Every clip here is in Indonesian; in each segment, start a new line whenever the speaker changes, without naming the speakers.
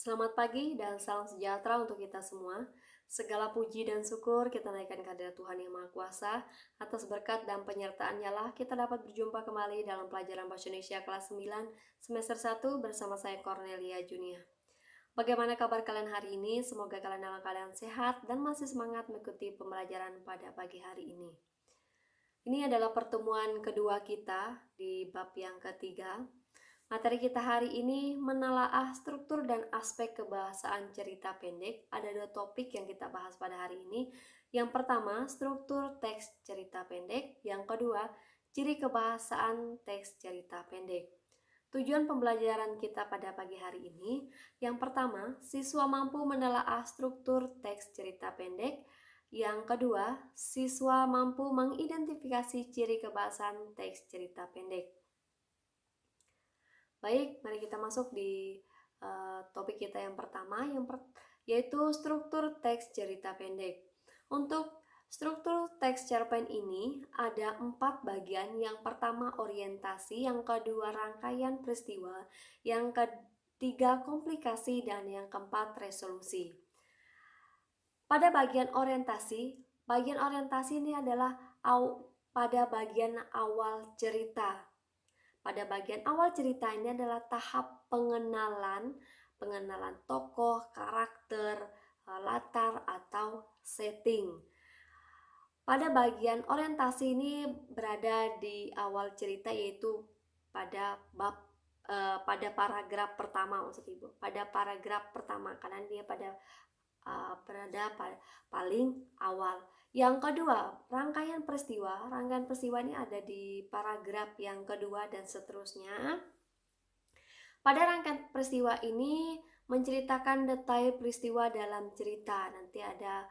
Selamat pagi dan salam sejahtera untuk kita semua. Segala puji dan syukur kita naikkan kehadirat Tuhan Yang Maha Kuasa. Atas berkat dan penyertaan-Nya lah kita dapat berjumpa kembali dalam pelajaran Bahasa Indonesia kelas 9 semester 1 bersama saya Cornelia Junia. Bagaimana kabar kalian hari ini? Semoga kalian dalam keadaan sehat dan masih semangat mengikuti pembelajaran pada pagi hari ini. Ini adalah pertemuan kedua kita di bab yang ketiga. Materi kita hari ini menelaah struktur dan aspek kebahasaan cerita pendek. Ada dua topik yang kita bahas pada hari ini. Yang pertama, struktur teks cerita pendek. Yang kedua, ciri kebahasaan teks cerita pendek. Tujuan pembelajaran kita pada pagi hari ini, yang pertama, siswa mampu menelaah struktur teks cerita pendek. Yang kedua, siswa mampu mengidentifikasi ciri kebahasaan teks cerita pendek. Baik, mari kita masuk di topik kita yang pertama, yaitu struktur teks cerita pendek. Untuk struktur teks cerpen ini ada 4 bagian. Yang pertama orientasi, yang kedua rangkaian peristiwa, yang ketiga komplikasi, dan yang keempat resolusi. Pada bagian orientasi ini adalah pada bagian awal cerita. Pada bagian awal cerita ini adalah tahap pengenalan tokoh, karakter, latar atau setting. Pada bagian orientasi ini berada di awal cerita, yaitu pada paragraf pertama, maksud Ibu. Pada paragraf pertama, karena dia berada paling awal. Yang kedua, rangkaian peristiwa. Rangkaian peristiwa ini ada di paragraf yang kedua dan seterusnya. Pada rangkaian peristiwa ini menceritakan detail peristiwa dalam cerita. Nanti ada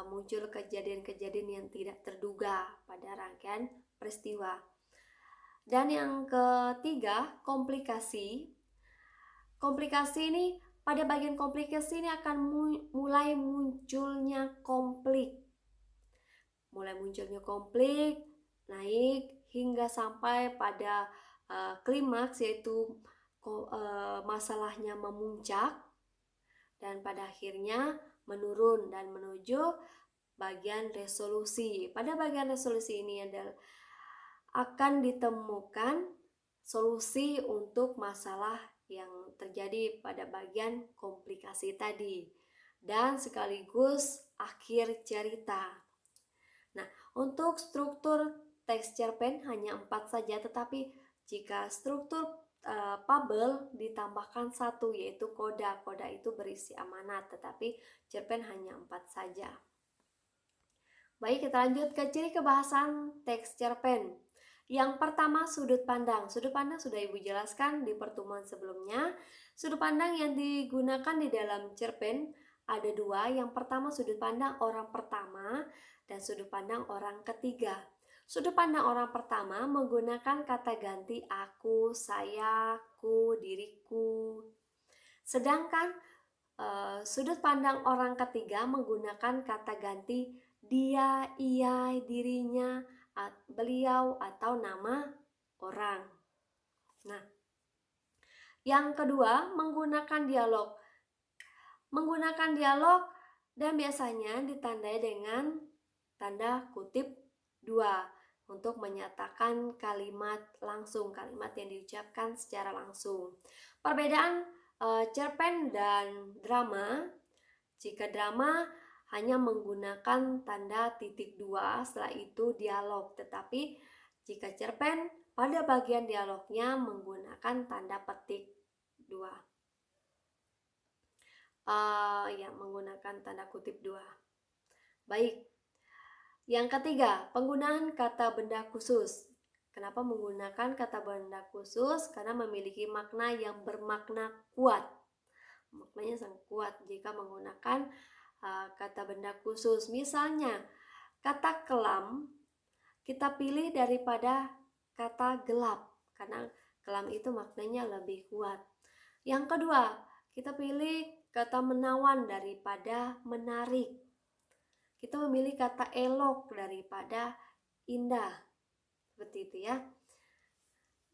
muncul kejadian-kejadian yang tidak terduga pada rangkaian peristiwa. Dan yang ketiga, komplikasi. Komplikasi ini, pada bagian komplikasi ini akan mulai munculnya konflik. Naik hingga sampai pada klimaks, yaitu masalahnya memuncak dan pada akhirnya menurun dan menuju bagian resolusi. Pada bagian resolusi ini akan ditemukan solusi untuk masalah yang terjadi pada bagian komplikasi tadi dan sekaligus akhir cerita. Nah, untuk struktur teks cerpen hanya 4 saja, tetapi jika struktur fabel ditambahkan 1, yaitu koda. Koda itu berisi amanat, tetapi cerpen hanya 4 saja. Baik, kita lanjut ke ciri kebahasan teks cerpen. Yang pertama, sudut pandang. Sudut pandang sudah Ibu jelaskan di pertemuan sebelumnya. Sudut pandang yang digunakan di dalam cerpen ada 2. Yang pertama, sudut pandang orang pertama dan sudut pandang orang ketiga. Sudut pandang orang pertama menggunakan kata ganti aku, saya, ku, diriku. Sedangkan sudut pandang orang ketiga menggunakan kata ganti dia, ia, dirinya, beliau, atau nama orang. Nah, yang kedua, menggunakan dialog. Menggunakan dialog dan biasanya ditandai dengan tanda kutip 2 untuk menyatakan kalimat langsung, kalimat yang diucapkan secara langsung. Perbedaan cerpen dan drama. Jika drama hanya menggunakan tanda titik 2, setelah itu dialog. Tetapi jika cerpen pada bagian dialognya menggunakan tanda petik 2. Menggunakan tanda kutip 2. Baik. Yang ketiga, penggunaan kata benda khusus. Kenapa menggunakan kata benda khusus? Karena memiliki makna yang bermakna kuat. Maknanya sangat kuat jika menggunakan kata benda khusus. Misalnya, kata kelam kita pilih daripada kata gelap, karena kelam itu maknanya lebih kuat. Yang kedua, kita pilih kata menawan daripada menarik. Kita memilih kata elok daripada indah. Seperti itu ya.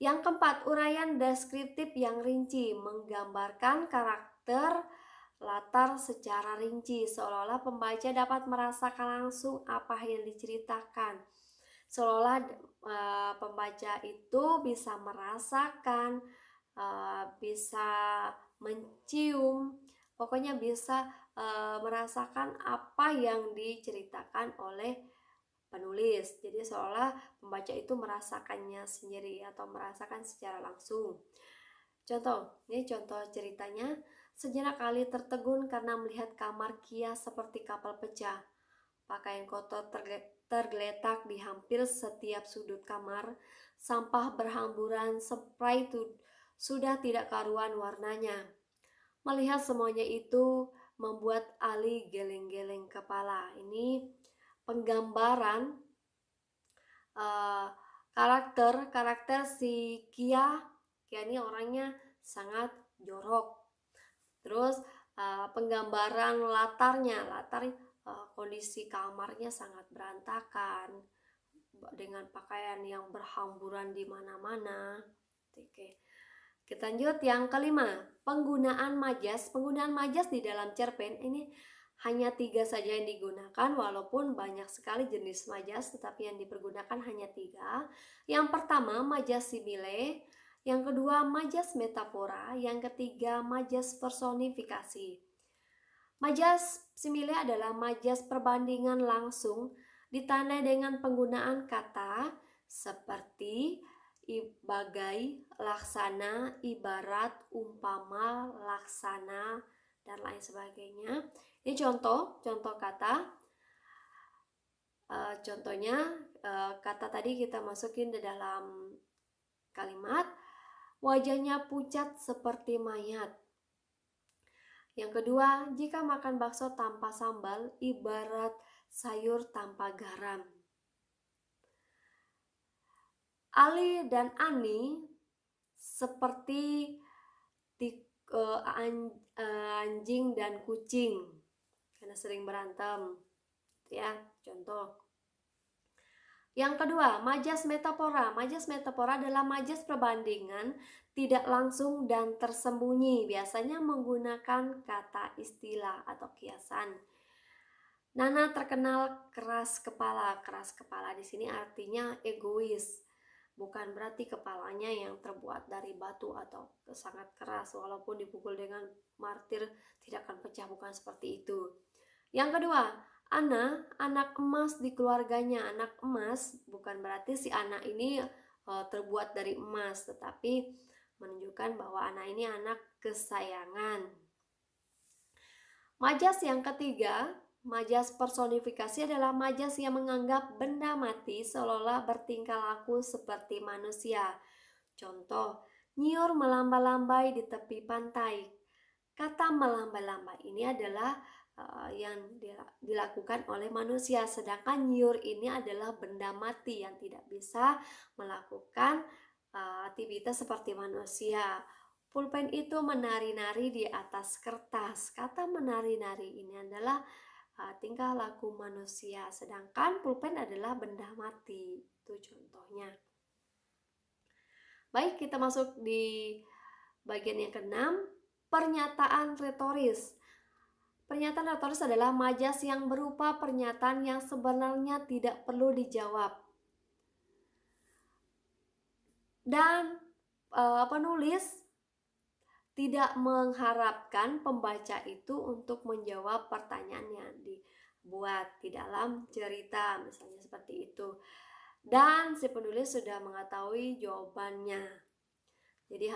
Yang keempat, uraian deskriptif yang rinci, menggambarkan karakter latar secara rinci, seolah-olah pembaca dapat merasakan langsung apa yang diceritakan. Seolah pembaca itu bisa merasakan, bisa mencium, pokoknya bisa merasakan apa yang diceritakan oleh penulis. Jadi seolah pembaca itu merasakannya sendiri atau merasakan secara langsung. Contoh, ini contoh ceritanya. Sejenak Ali tertegun karena melihat kamar Kia seperti kapal pecah. Pakaian kotor tergeletak di hampir setiap sudut kamar. Sampah berhamburan, spray itu sudah tidak karuan warnanya. Melihat semuanya itu membuat Ali geleng-geleng kepala. Ini penggambaran karakter si Kia. Kia ini orangnya sangat jorok. Terus penggambaran latar kondisi kamarnya sangat berantakan dengan pakaian yang berhamburan di mana-mana. Oke. Kita lanjut yang kelima, penggunaan majas. Penggunaan majas di dalam cerpen ini hanya 3 saja yang digunakan, walaupun banyak sekali jenis majas, tetapi yang dipergunakan hanya 3. Yang pertama, majas simile. Yang kedua, majas metafora. Yang ketiga, majas personifikasi. Majas simile adalah majas perbandingan langsung, ditandai dengan penggunaan kata seperti bagai, laksana, ibarat, umpama, laksana, dan lain sebagainya. Ini contoh kata. Contohnya kata tadi kita masukin di dalam kalimat. Wajahnya pucat seperti mayat. Yang kedua, jika makan bakso tanpa sambal, ibarat sayur tanpa garam. Ali dan Ani seperti anjing dan kucing karena sering berantem, ya, contoh. Yang kedua, majas metafora. Majas metafora adalah majas perbandingan tidak langsung dan tersembunyi, biasanya menggunakan kata istilah atau kiasan. Nana terkenal keras kepala. Keras kepala di sini artinya egois. Bukan berarti kepalanya yang terbuat dari batu atau sangat keras, walaupun dipukul dengan martir tidak akan pecah, bukan seperti itu. Yang kedua, Ana, anak emas di keluarganya. Anak emas bukan berarti si anak ini terbuat dari emas, tetapi menunjukkan bahwa anak ini anak kesayangan. Majas yang ketiga, majas personifikasi adalah majas yang menganggap benda mati seolah-olah bertingkah laku seperti manusia. Contoh, nyiur melambai-lambai di tepi pantai. Kata melambai-lambai ini adalah yang dilakukan oleh manusia, sedangkan nyiur ini adalah benda mati yang tidak bisa melakukan aktivitas seperti manusia. Pulpen itu menari-nari di atas kertas. Kata menari-nari ini adalah tingkah laku manusia, sedangkan pulpen adalah benda mati. Itu contohnya. Baik, kita masuk di bagian yang keenam, pernyataan retoris. Pernyataan retoris adalah majas yang berupa pernyataan yang sebenarnya tidak perlu dijawab. Dan penulis tidak mengharapkan pembaca itu untuk menjawab pertanyaan yang dibuat di dalam cerita, misalnya seperti itu. Dan si penulis sudah mengetahui jawabannya. Jadi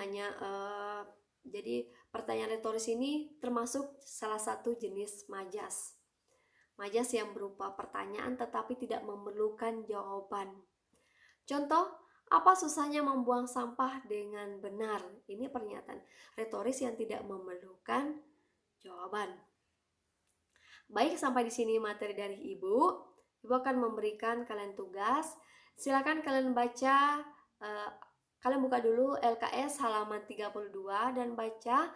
jadi pertanyaan retoris ini termasuk salah satu jenis majas. Majas yang berupa pertanyaan tetapi tidak memerlukan jawaban. Contoh, apa susahnya membuang sampah dengan benar? Ini pernyataan retoris yang tidak memerlukan jawaban. Baik, sampai di sini materi dari Ibu. Ibu akan memberikan kalian tugas. Silakan kalian baca, kalian buka dulu LKS halaman 32 dan baca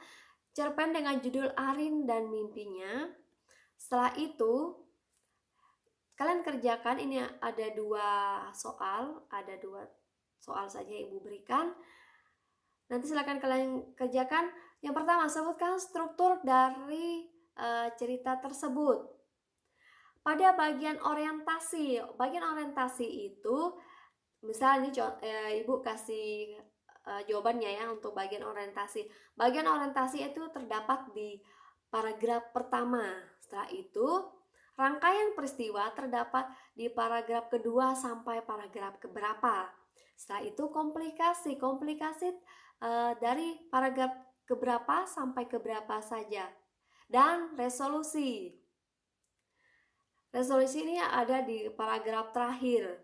cerpen dengan judul Arin dan Mimpinya. Setelah itu, kalian kerjakan, ini ada 2 soal, ada 2 soal saja Ibu berikan. Nanti silakan kalian kerjakan. Yang pertama, sebutkan struktur dari cerita tersebut. Pada bagian orientasi itu, misalnya Ibu kasih jawabannya ya untuk bagian orientasi. Bagian orientasi itu terdapat di paragraf pertama. Setelah itu, rangkaian peristiwa terdapat di paragraf kedua sampai paragraf keberapa. Setelah itu komplikasi dari paragraf keberapa sampai keberapa saja. Dan resolusi. Resolusi ini ada di paragraf terakhir.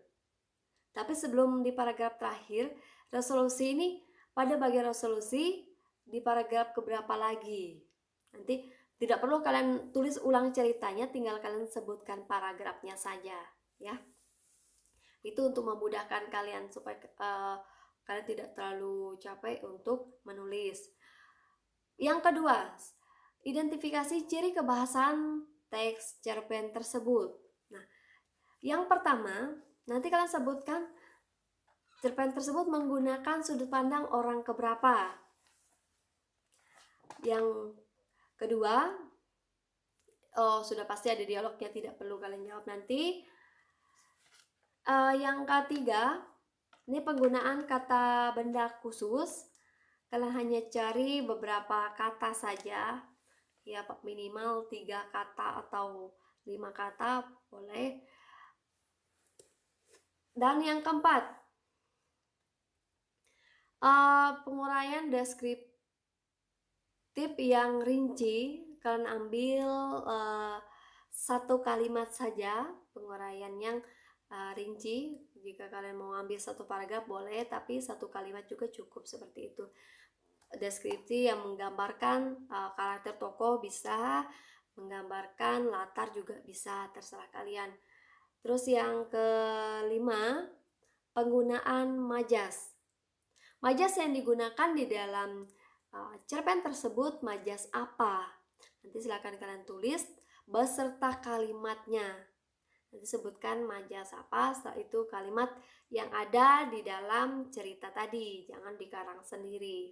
Tapi sebelum di paragraf terakhir, resolusi ini pada bagian resolusi di paragraf keberapa lagi. Nanti tidak perlu kalian tulis ulang ceritanya, tinggal kalian sebutkan paragrafnya saja ya. Itu untuk memudahkan kalian supaya kalian tidak terlalu capek untuk menulis. Yang kedua, identifikasi ciri kebahasan teks cerpen tersebut. Nah, yang pertama, nanti kalian sebutkan cerpen tersebut menggunakan sudut pandang orang keberapa. Yang kedua, sudah pasti ada dialognya, tidak perlu kalian jawab nanti. Yang ketiga, ini penggunaan kata benda khusus. Kalian hanya cari beberapa kata saja, ya minimal 3 kata atau 5 kata boleh. Dan yang keempat, penguraian deskriptif yang rinci. Kalian ambil satu kalimat saja, penguraian yang rinci. Jika kalian mau ambil satu paragraf boleh, tapi satu kalimat juga cukup, seperti itu. Deskripsi yang menggambarkan karakter tokoh bisa, menggambarkan latar juga bisa, terserah kalian. Terus yang kelima, penggunaan majas. Majas yang digunakan di dalam cerpen tersebut majas apa? Nanti silakan kalian tulis beserta kalimatnya. Nanti sebutkan majas apa, setelah itu kalimat yang ada di dalam cerita tadi, jangan dikarang sendiri.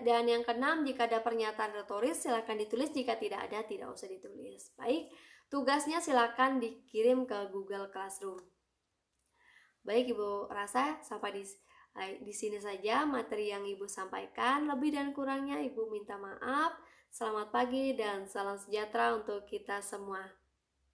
Dan yang keenam, jika ada pernyataan retoris silakan ditulis, jika tidak ada tidak usah ditulis. Baik, tugasnya silakan dikirim ke Google Classroom. Baik Ibu rasa sampai di sini saja materi yang Ibu sampaikan. Lebih dan kurangnya Ibu minta maaf. Selamat pagi dan salam sejahtera untuk kita semua.